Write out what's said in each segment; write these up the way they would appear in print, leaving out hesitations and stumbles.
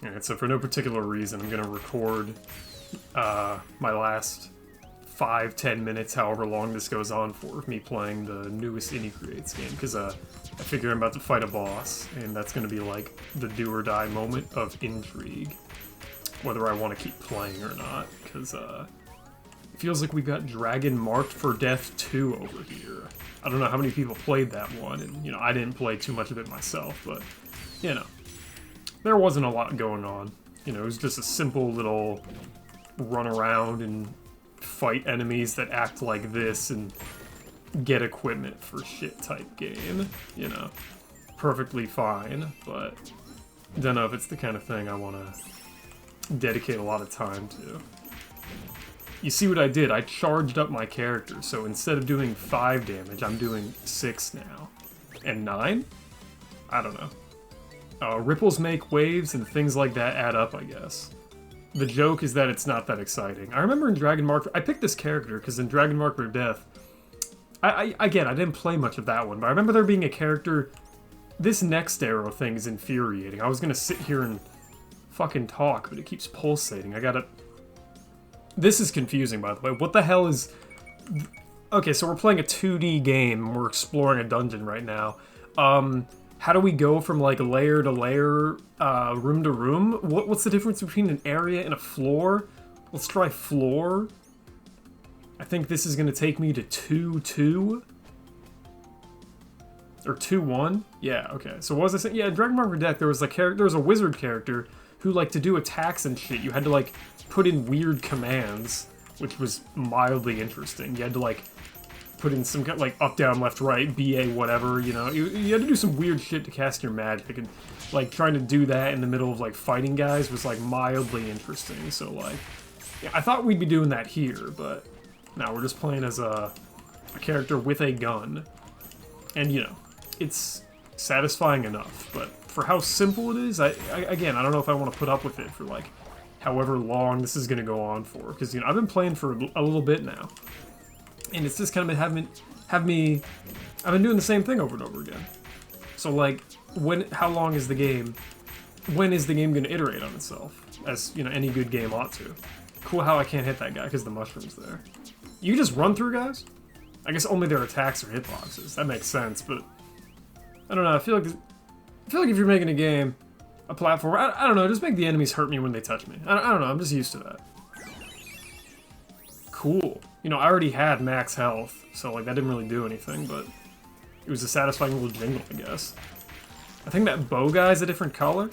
Alright, so for no particular reason, I'm gonna record my last 5-10 minutes, however long this goes on for, me playing the newest Inti Creates game, because I figure I'm about to fight a boss, and that's gonna be like the do or die moment of intrigue, whether I want to keep playing or not, because it feels like we've got Dragon Marked for Death 2 over here. I don't know how many people played that one, and, you know, I didn't play too much of it myself, but, you know, there wasn't a lot going on. You know, it was just a simple little run around and fight enemies that act like this and get equipment for shit type game, you know. Perfectly fine, but don't know if it's the kind of thing I want to dedicate a lot of time to. You see what I did? I charged up my character, so instead of doing 5 damage, I'm doing 6 now. And 9? I don't know. Ripples make waves, and things like that add up, I guess. The joke is that it's not that exciting. I remember in Dragon Marked... I picked this character, because in Dragon Marked for Death... Again, I didn't play much of that one, but I remember there being a character... This next arrow thing is infuriating. I was gonna sit here and fucking talk, but it keeps pulsating. I gotta... This is confusing, by the way. What the hell is... Okay, so we're playing a 2D game, and we're exploring a dungeon right now. How do we go from, like, layer to layer, room to room? What's the difference between an area and a floor? Let's try floor. I think this is going to take me to 2-2. Or 2-1? Yeah, okay. So what was I saying? Yeah, in Dragon Ball Deck, there was a wizard character who, like, to do attacks and shit, you had to, like, put in weird commands, which was mildly interesting. You had to, like, put in some kind of, like, up, down, left, right, BA, whatever, you know? You had to do some weird shit to cast your magic, and, like, trying to do that in the middle of, like, fighting guys was, like, mildly interesting, so, like... Yeah, I thought we'd be doing that here, but... No, we're just playing as a character with a gun. And, you know, it's satisfying enough, but for how simple it is, again, I don't know if I want to put up with it for, like, however long this is going to go on for, because, you know, I've been playing for a little bit now. And it's just kind of been I've been doing the same thing over and over again. So, like, how long is the game? When is the game going to iterate on itself? As, you know, any good game ought to. Cool how I can't hit that guy because the mushroom's there. You just run through guys? I guess only their attacks are hitboxes. That makes sense, but I don't know. I feel like if you're making a game, a platform, I don't know, just make the enemies hurt me when they touch me. I don't know. I'm just used to that. Cool. You know, I already had max health, so, like, that didn't really do anything, but it was a satisfying little jingle, I guess. I think that bow guy's a different color.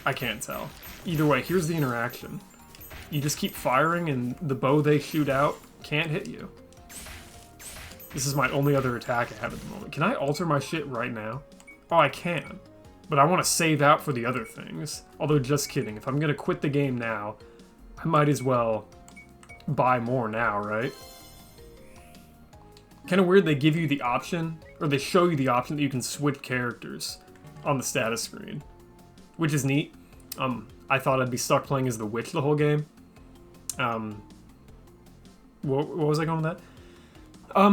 I can't tell. Either way, here's the interaction. You just keep firing, and the bow they shoot out can't hit you. This is my only other attack I have at the moment. Can I alter my shit right now? Oh, I can. But I want to save out for the other things. Although, just kidding. If I'm going to quit the game now, I might as well buy more now, right? Kind of weird they give you the option, or they show you the option that you can switch characters on the status screen. Which is neat. I thought I'd be stuck playing as the witch the whole game. What was I going with that?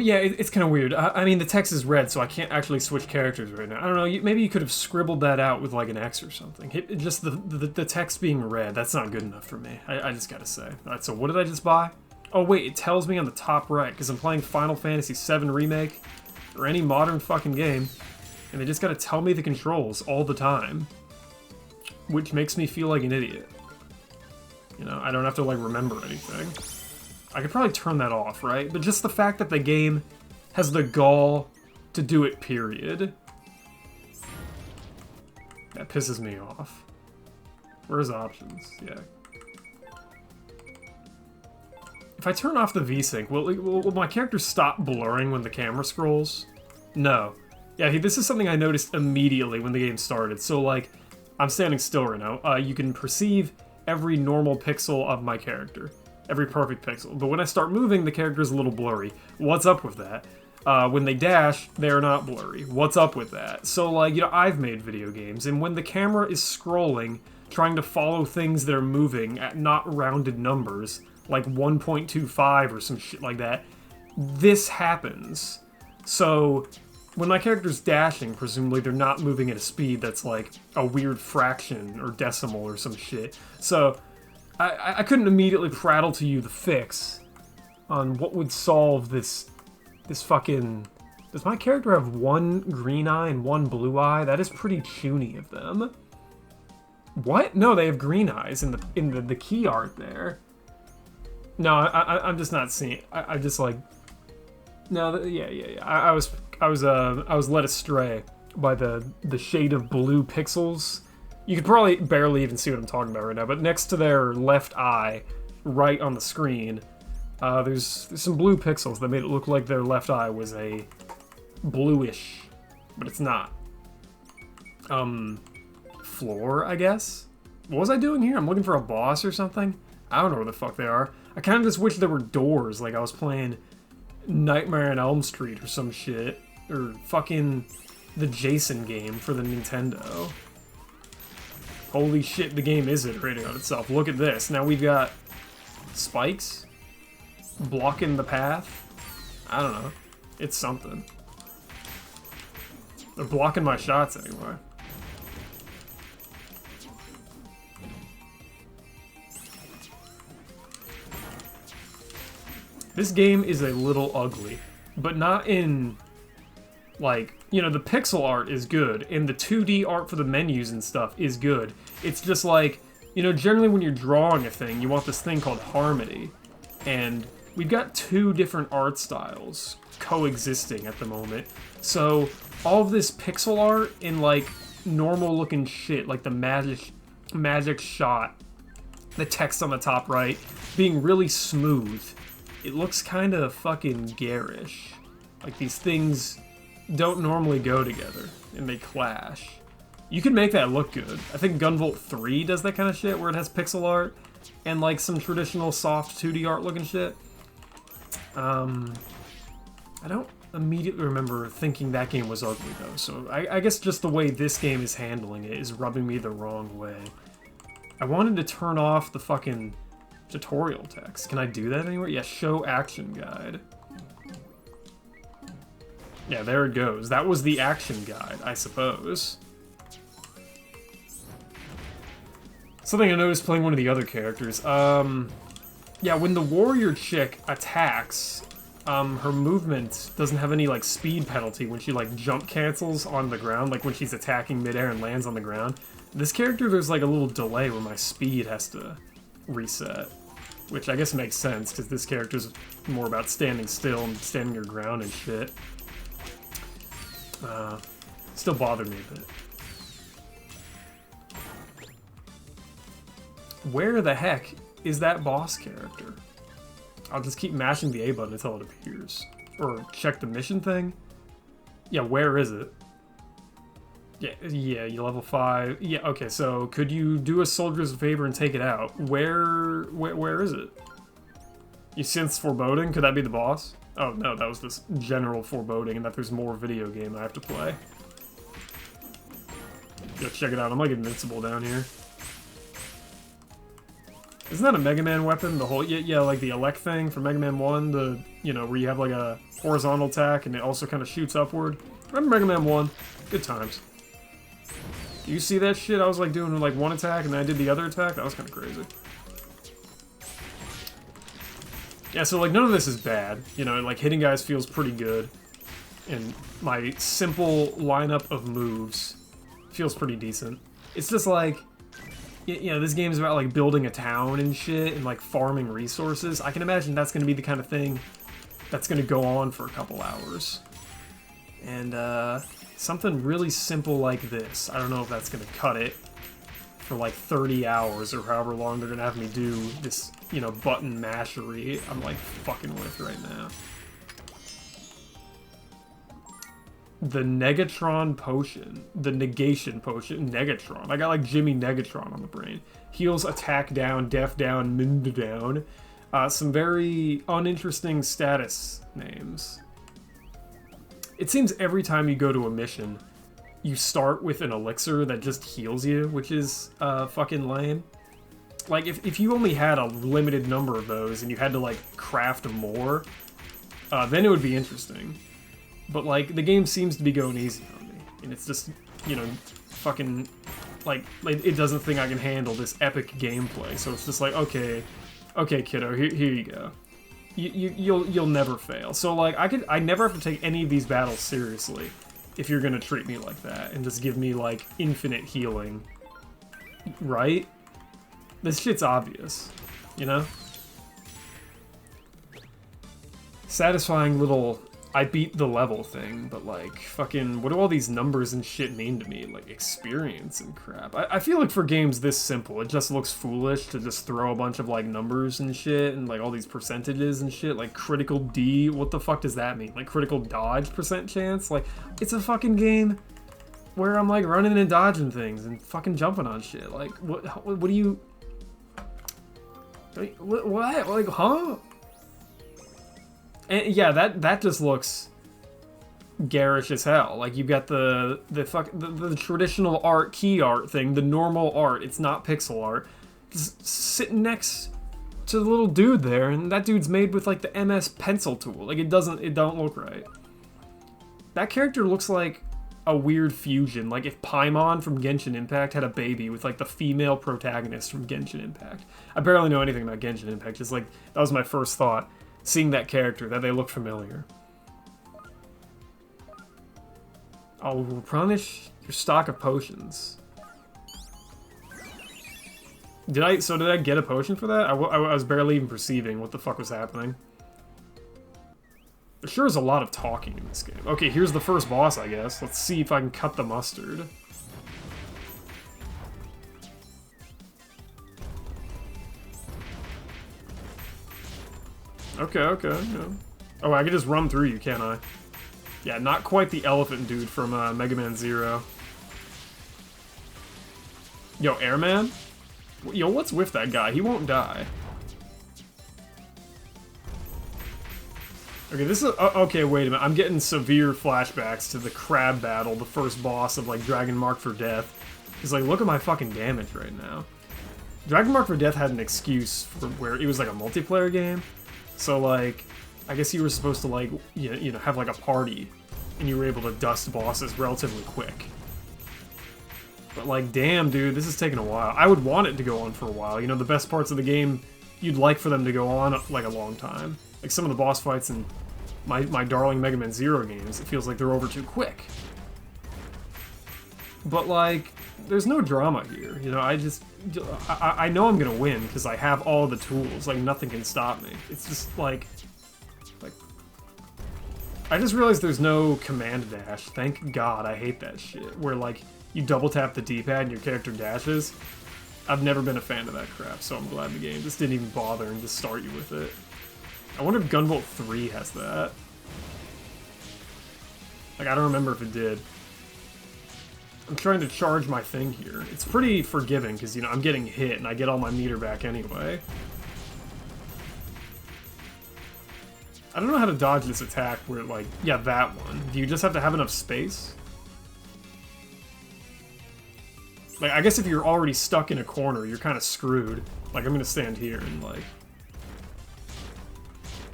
Yeah, it's kind of weird. I mean, the text is red, so I can't actually switch characters right now. I don't know, maybe you could have scribbled that out with, like, an X or something. Just the text being red, that's not good enough for me. I just gotta say. Alright, so what did I just buy? Oh, wait, it tells me on the top right, because I'm playing Final Fantasy VII Remake, or any modern fucking game, and they just gotta tell me the controls all the time. Which makes me feel like an idiot. You know, I don't have to, like, remember anything. I could probably turn that off, right? But just the fact that the game has the gall to do it, period. That pisses me off. Where's options? Yeah. If I turn off the VSync, will my character stop blurring when the camera scrolls? No. Yeah, this is something I noticed immediately when the game started. So, like, I'm standing still right now. You can perceive every normal pixel of my character. Every perfect pixel. But when I start moving, the character's a little blurry. What's up with that? When they dash, they're not blurry. What's up with that? So, like, you know, I've made video games, and when the camera is scrolling, trying to follow things that are moving at not rounded numbers, like 1.25 or some shit like that, this happens. So, when my character's dashing, presumably they're not moving at a speed that's like a weird fraction or decimal or some shit. So I couldn't immediately prattle to you the fix on what would solve this fucking... Does my character have one green eye and one blue eye? That is pretty chuny of them. What? No, they have green eyes in the key art there. No, I'm just not seeing. I just like. No, yeah. I was led astray by the shade of blue pixels. You could probably barely even see what I'm talking about right now. But next to their left eye, right on the screen, there's some blue pixels that made it look like their left eye was a bluish, but it's not. Floor, I guess? What was I doing here? I'm looking for a boss or something? I don't know where the fuck they are. I kind of just wish there were doors, like I was playing Nightmare on Elm Street or some shit. Or fucking the Jason game for the Nintendo. Holy shit, the game is iterating on itself. Look at this. Now we've got spikes blocking the path. I don't know. It's something. They're blocking my shots anyway. This game is a little ugly, but not in, like, you know, the pixel art is good, and the 2D art for the menus and stuff is good. It's just like, you know, generally when you're drawing a thing, you want this thing called harmony, and we've got two different art styles coexisting at the moment. So all of this pixel art in, like, normal looking shit, like the magic shot, the text on the top right, being really smooth. It looks kind of fucking garish. Like, these things don't normally go together, and they clash. You can make that look good. I think Gunvolt 3 does that kind of shit, where it has pixel art, and, like, some traditional soft 2D art looking shit. I don't immediately remember thinking that game was ugly, though, so I guess just the way this game is handling it is rubbing me the wrong way. I wanted to turn off the fucking tutorial text. Can I do that anywhere? Yeah, show action guide. Yeah, there it goes. That was the action guide, I suppose. Something I noticed playing one of the other characters. Yeah, when the warrior chick attacks, her movement doesn't have any, like, speed penalty when she, like, jump cancels on the ground, like when she's attacking midair and lands on the ground. This character, there's, like, a little delay where my speed has to reset, which I guess makes sense, because this character's more about standing still and standing your ground and shit. Still bothered me a bit. Where the heck is that boss character? I'll just keep mashing the A button until it appears. Or check the mission thing? Yeah, where is it? Yeah, you level 5. Yeah, okay, so could you do a soldier's favor and take it out? Where is it? You sense foreboding? Could that be the boss? Oh, no, that was this general foreboding and that there's more video game I have to play. Go check it out. I'm like invincible down here. Isn't that a Mega Man weapon? The whole, yeah, like the elect thing from Mega Man 1, the, you know, where you have like a horizontal attack and it also kind of shoots upward. Remember Mega Man 1? Good times. You see that shit? I was like doing like one attack and then I did the other attack. That was kind of crazy. Yeah, so like none of this is bad. You know, like hitting guys feels pretty good. And my simple lineup of moves feels pretty decent. It's just like, you know, this game is about like building a town and shit and like farming resources. I can imagine that's going to be the kind of thing that's going to go on for a couple hours. And something really simple like this, I don't know if that's going to cut it for like 30 hours or however long they're going to have me do this, you know, button mashery I'm like fucking with right now. The Negatron Potion. The Negation Potion. Negatron. I got like Jimmy Negatron on the brain. Heals attack down, def down, mind down. Some very uninteresting status names. It seems every time you go to a mission, you start with an elixir that just heals you, which is fucking lame. Like, if you only had a limited number of those and you had to, like, craft more, then it would be interesting. But, like, the game seems to be going easy on me. And it's just, you know, fucking, like it doesn't think I can handle this epic gameplay. So it's just like, okay, kiddo, here you go. You'll never fail. So, like, I never have to take any of these battles seriously if you're gonna treat me like that and just give me, like, infinite healing. Right? This shit's obvious, you know? Satisfying little I beat the level thing, but, like, fucking, what do all these numbers and shit mean to me? Like, experience and crap. I feel like for games this simple, it just looks foolish to just throw a bunch of, like, numbers and shit, and, like, all these percentages and shit, like, critical D, what the fuck does that mean? Like, critical dodge % chance? Like, it's a fucking game where I'm, like, running and dodging things and fucking jumping on shit. Like, what do you... What? Like, huh? And yeah, that just looks garish as hell. Like, you've got the traditional art, key art thing, the normal art. It's not pixel art. Just sitting next to the little dude there, and that dude's made with, like, the MS pencil tool. Like, it don't look right. That character looks like a weird fusion. Like, if Paimon from Genshin Impact had a baby with, like, the female protagonist from Genshin Impact. I barely know anything about Genshin Impact. Just, like, that was my first thought. Seeing that character, that they look familiar. I'll replenish your stock of potions. Did I get a potion for that? I was barely even perceiving what the fuck was happening. There sure is a lot of talking in this game. Okay, here's the first boss, I guess. Let's see if I can cut the mustard. Okay, yeah. Oh, I can just run through you, can't I? Yeah, not quite the elephant dude from Mega Man Zero. Yo, Airman? Yo, what's with that guy? He won't die. Okay, this is... okay, wait a minute. I'm getting severe flashbacks to the crab battle, the first boss of, like, Dragon Mark for Death. He's like, look at my fucking damage right now. Dragon Mark for Death had an excuse for where it was, like, a multiplayer game. So, like, I guess you were supposed to, like, you know, have, like, a party, and you were able to dust bosses relatively quick. But, like, damn, dude, this is taking a while. I would want it to go on for a while. You know, the best parts of the game, you'd like for them to go on, like, a long time. Like, some of the boss fights in my darling Mega Man Zero games, it feels like they're over too quick. But, like, there's no drama here. You know, I know I'm gonna win because I have all the tools. Like, nothing can stop me. It's just like I just realized there's no command dash. Thank God. I hate that shit. Where, like, you double tap the D-pad and your character dashes. I've never been a fan of that crap, so I'm glad the game just didn't even bother and just start you with it. I wonder if Gunvolt 3 has that. Like, I don't remember if it did. I'm trying to charge my thing here. It's pretty forgiving, because, you know, I'm getting hit, and I get all my meter back anyway. I don't know how to dodge this attack where, like, yeah, that one. Do you just have to have enough space? Like, I guess if you're already stuck in a corner, you're kind of screwed. Like, I'm gonna stand here and, like...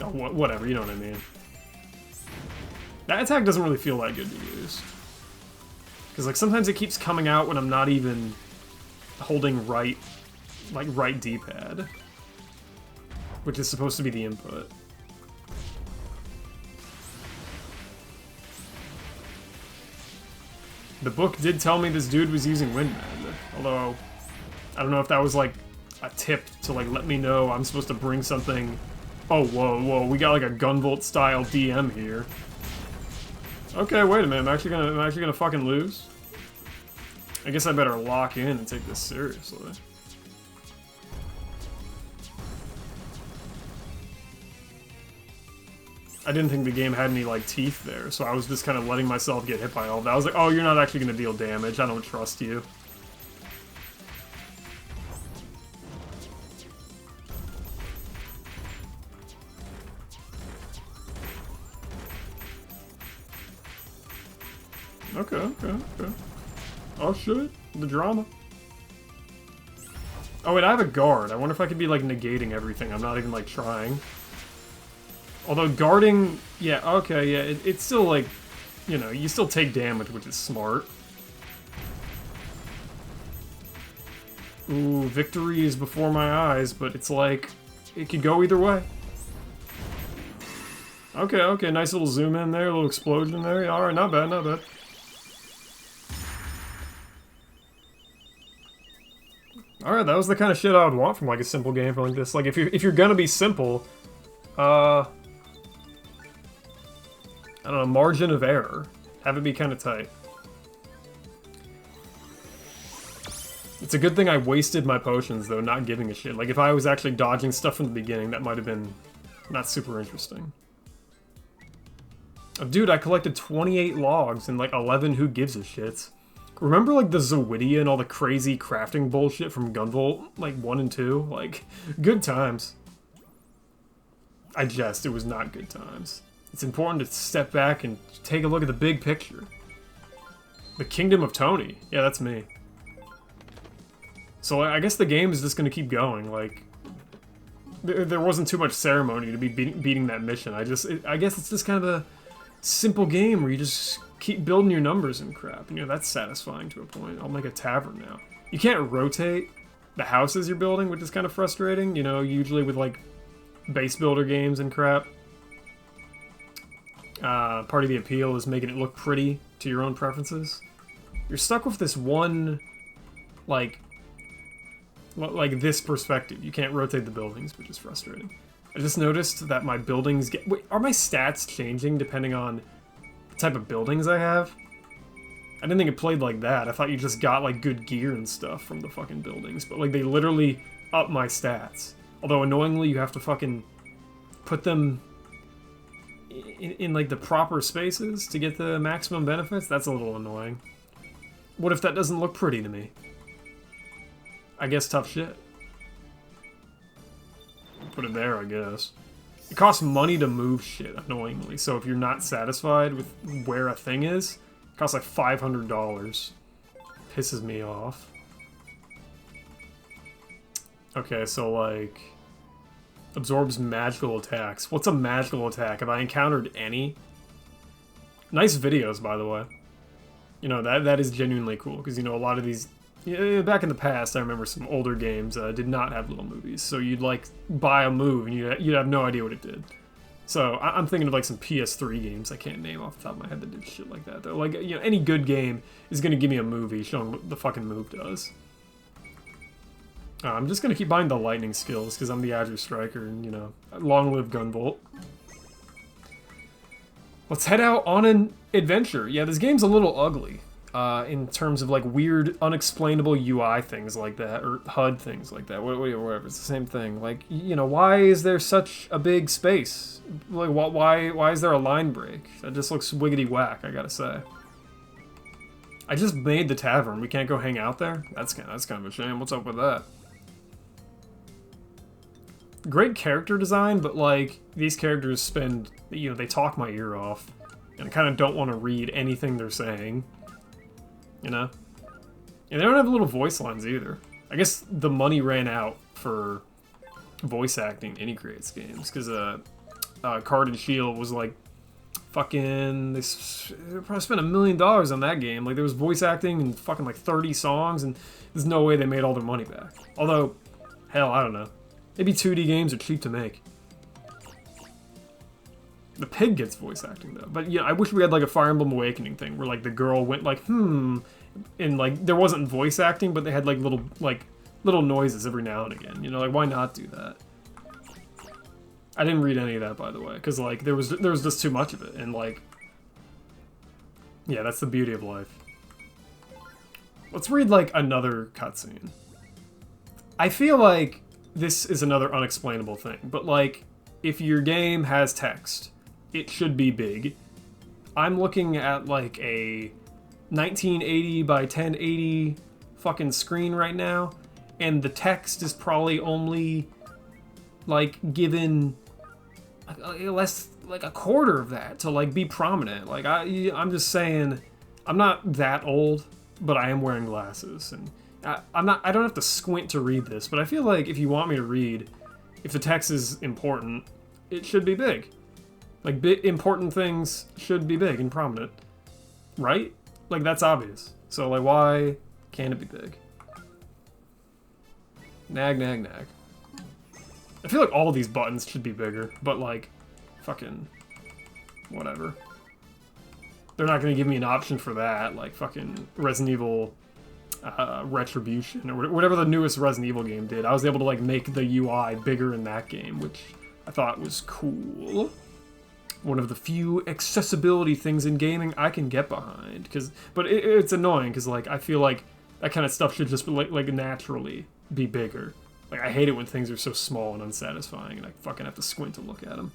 Oh, whatever, you know what I mean. That attack doesn't really feel that good to use. Because, like, sometimes it keeps coming out when I'm not even holding right D-pad. Which is supposed to be the input. The book did tell me this dude was using Windman. Although, I don't know if that was, like, a tip to, like, let me know I'm supposed to bring something... Oh, whoa, we got, like, a Gunvolt-style DM here. Okay, wait a minute, I'm actually gonna fucking lose? I guess I better lock in and take this seriously. I didn't think the game had any, like, teeth there, so I was just kind of letting myself get hit by all that. I was like, oh, you're not actually gonna deal damage, I don't trust you. Okay. Oh shit, the drama. Oh wait, I have a guard. I wonder if I could be, like, negating everything. I'm not even, like, trying. Although guarding, yeah, okay, yeah, it's still, like, you know, you still take damage, which is smart. Ooh, victory is before my eyes, but it's like, it could go either way. Okay, okay, nice little zoom in there, a little explosion there. Alright, not bad, not bad. Alright, that was the kind of shit I would want from like a simple game like this. Like, if you're gonna be simple, I don't know, margin of error. Have it be kind of tight. It's a good thing I wasted my potions, though, not giving a shit. Like, if I was actually dodging stuff from the beginning, that might have been not super interesting. Oh, dude, I collected 28 logs and, like, 11 who gives a shits. Remember, like, the Zoidia and all the crazy crafting bullshit from Gunvolt, like, 1 and 2? Like, good times. I jest, it was not good times. It's important to step back and take a look at the big picture. The Kingdom of Tony. Yeah, that's me. So I guess the game is just going to keep going. Like, there wasn't too much ceremony to be beating that mission. I guess it's just kind of a simple game where you just keep building your numbers and crap. You know, that's satisfying to a point. I'll make a tavern now. You can't rotate the houses you're building, which is kind of frustrating. You know, usually with, like, base builder games and crap. Part of the appeal is making it look pretty to your own preferences. You're stuck with this one, like this perspective. You can't rotate the buildings, which is frustrating. I just noticed that my buildings get... Wait, are my stats changing depending on the type of buildings I have? I didn't think it played like that. I thought you just got, like, good gear and stuff from the fucking buildings. But, like, they literally up my stats. Although, annoyingly, you have to fucking put them in like, the proper spaces to get the maximum benefits. That's a little annoying. What if that doesn't look pretty to me? I guess tough shit. Put it there, I guess. It costs money to move shit, annoyingly. So if you're not satisfied with where a thing is, it costs like $500. Pisses me off. Okay, so like... absorbs magical attacks. What's a magical attack? Have I encountered any? Nice videos, by the way. You know, that is genuinely cool, because, you know, a lot of these... Yeah, back in the past, I remember some older games did not have little movies, so you'd, like, buy a move, and you'd have no idea what it did. So, I'm thinking of, like, some PS3 games I can't name off the top of my head that did shit like that, though. Like, you know, any good game is gonna give me a movie showing what the fucking move does. I'm just gonna keep buying the lightning skills, because I'm the Azure Striker, and, you know, long live Gunvolt. Let's head out on an adventure. Yeah, this game's a little ugly. In terms of, like, weird, unexplainable UI things like that, or HUD things like that, whatever, it's the same thing. Like, you know, why is there such a big space? Like, why is there a line break? That just looks wiggity whack, I gotta say. I just made the tavern, we can't go hang out there? That's kind of a shame, what's up with that? Great character design, but, like, these characters spend, you know, they talk my ear off, and I kind of don't want to read anything they're saying. You know? And they don't have little voice lines either. I guess the money ran out for voice acting Inti Creates games, because Card and Shield was like, fucking, they probably spent $1 million on that game. Like, there was voice acting and fucking like 30 songs, and there's no way they made all their money back. Although, hell, I don't know. Maybe 2D games are cheap to make. The pig gets voice acting, though. But, yeah, I wish we had, like, a Fire Emblem Awakening thing, where, like, the girl went, like, and, like, there wasn't voice acting, but they had, like, little noises every now and again. You know, like, why not do that? I didn't read any of that, by the way, because, like, there was just too much of it, and, like... Yeah, that's the beauty of life. Let's read, like, another cutscene. I feel like this is another unexplainable thing, but, like, if your game has text, it should be big. I'm looking at, like, a 1980 by 1080 fucking screen right now, and the text is probably only, like, given less, like, a quarter of that to, like, be prominent. Like, I'm just saying, I'm not that old, but I am wearing glasses, and I don't have to squint to read this, but I feel like if you want me to read, if the text is important, it should be big. Like, important things should be big and prominent. right? Like, that's obvious. So, like, why can't it be big? Nag, nag, nag. I feel like all these buttons should be bigger, but, like, fucking whatever. They're not gonna give me an option for that, like fucking Resident Evil Retribution, or whatever the newest Resident Evil game did. I was able to, like, make the UI bigger in that game, which I thought was cool. One of the few accessibility things in gaming I can get behind, but it's annoying, because, like, I feel like that kind of stuff should just, like naturally be bigger. Like, I hate it when things are so small and unsatisfying, and I fucking have to squint to look at them.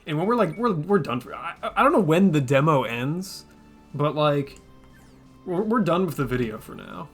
And when we're done for, I don't know when the demo ends, but, like, we're done with the video for now.